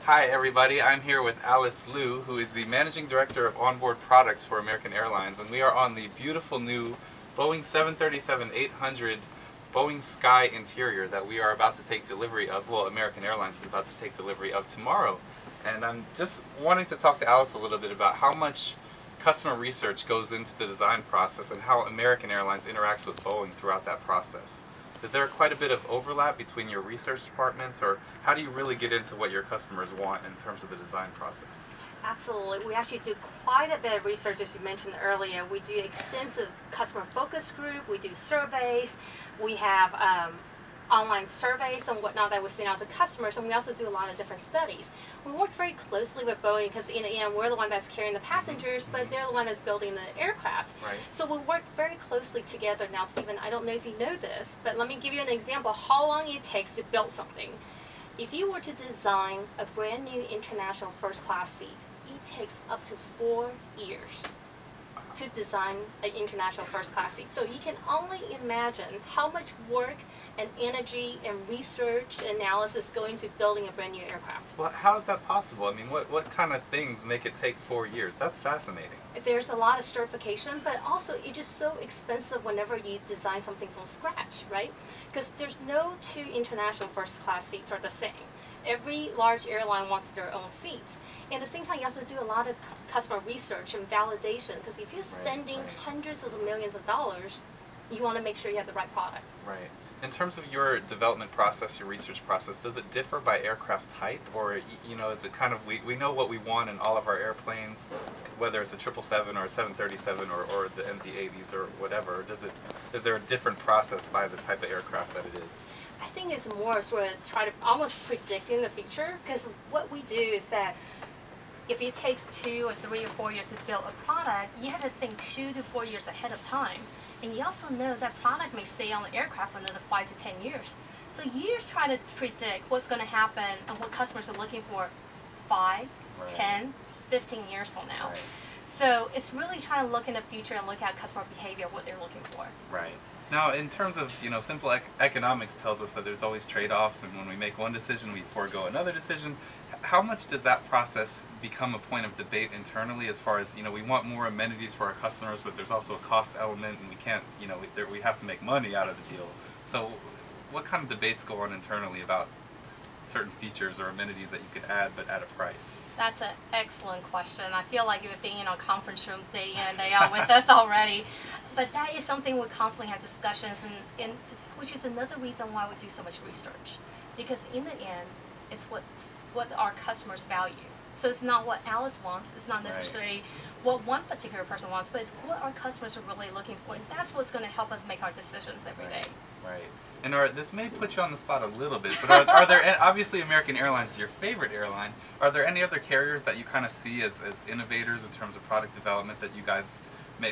Hi everybody, I'm here with Alice Liu, who is the Managing Director of Onboard Products for American Airlines, and we are on the beautiful new Boeing 737-800 Boeing Sky interior that we are about to take delivery of. Well, American Airlines is about to take delivery of tomorrow. And I'm just wanting to talk to Alice a little bit about how much customer research goes into the design process and how American Airlines interacts with Boeing throughout that process. Is there quite a bit of overlap between your research departments, or how do you really get into what your customers want in terms of the design process? Absolutely. We actually do quite a bit of research, as you mentioned earlier. We do extensive customer focus group, we do surveys, we have online surveys and whatnot that we send out to customers, and we also do a lot of different studies. We work very closely with Boeing because in the end we're the one that's carrying the passengers, but they're the one that's building the aircraft. Right. So we work very closely together. Now, Stephen, I don't know if you know this, but let me give you an example how long it takes to build something. If you were to design a brand new international first class seat, it takes up to 4 years to design an international first class seat. So you can only imagine how much work and energy and research analysis go into building a brand new aircraft. Well, how is that possible? I mean, what kind of things make it take 4 years? That's fascinating. There's a lot of certification, but also it's just so expensive whenever you design something from scratch, right? Because there's no two international first class seats are the same. Every large airline wants their own seats. And at the same time, you have to do a lot of customer research and validation, because if you're spending hundreds of millions of dollars, you want to make sure you have the right product. Right. In terms of your development process, your research process, does it differ by aircraft type, or is it kind of we know what we want in all of our airplanes, whether it's a 777 or a 737 or the MD-80s or whatever? Is there a different process by the type of aircraft that it is? I think it's more sort of try to almost predicting the future, because what we do is that if it takes 2 or 3 or 4 years to build a product, you have to think 2 to 4 years ahead of time. And you also know that product may stay on the aircraft for another 5 to 10 years. So you're trying to predict what's going to happen and what customers are looking for 5, 10, 15 years from now. Right. So it's really trying to look in the future and look at customer behavior, what they're looking for. Right. Now, in terms of, simple economics tells us that there's always trade-offs, and when we make one decision, we forego another decision. How much does that process become a point of debate internally, as far as, we want more amenities for our customers, but there's also a cost element, and we can't, we have to make money out of the deal. So what kind of debates go on internally about certain features or amenities that you could add, but at a price? That's an excellent question. I feel like you've been in our conference room day in and day out with us already. But that is something we constantly have discussions, and which is another reason why we do so much research. Because in the end, it's what our customers value. So it's not what Alice wants, it's not necessarily what one particular person wants, but it's what our customers are really looking for. And that's what's going to help us make our decisions every day. Right. And this may put you on the spot a little bit, but are there, obviously American Airlines is your favorite airline, are there any other carriers that you kind of see as innovators in terms of product development that you guys,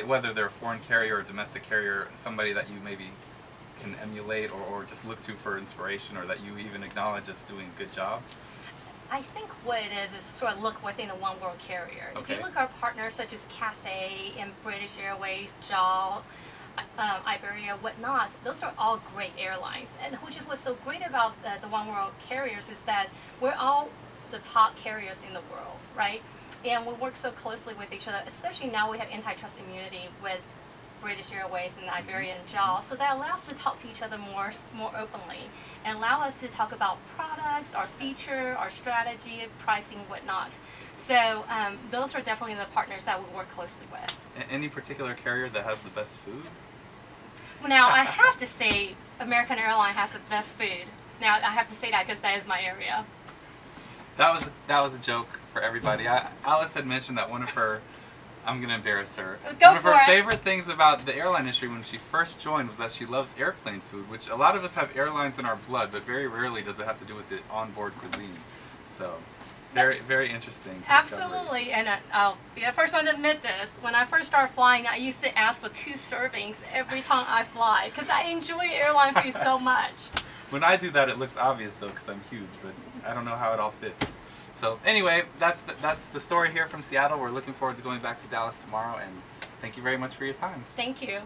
whether they're a foreign carrier or a domestic carrier, somebody that you maybe can emulate or just look to for inspiration, or that you even acknowledge as doing a good job? I think what it is sort of look within a one world carrier. Okay. If you look at our partners such as Cathay and British Airways, JAL, Iberia, whatnot, those are all great airlines. And which is what's so great about the one world carriers is that we're all the top carriers in the world, right? And we work so closely with each other, especially now we have antitrust immunity with British Airways and Iberia and JAL, so that allows us to talk to each other more openly and allow us to talk about products, our feature, our strategy, pricing, whatnot. So those are definitely the partners that we work closely with. Any particular carrier that has the best food? Now, I have to say American Airlines has the best food. Now, I have to say that because that is my area. That was a joke for everybody. Alice had mentioned that one of her, I'm going to embarrass her. One of her favorite things about the airline industry when she first joined was that she loves airplane food, which a lot of us have airlines in our blood, but very rarely does it have to do with the onboard cuisine. So, very, very interesting. Absolutely, and I'll be the first one to admit this. When I first started flying, I used to ask for 2 servings every time I fly, because I enjoy airline food so much. When I do that, it looks obvious though, because I'm huge, but I don't know how it all fits. So anyway, that's the story here from Seattle. We're looking forward to going back to Dallas tomorrow, and thank you very much for your time. Thank you.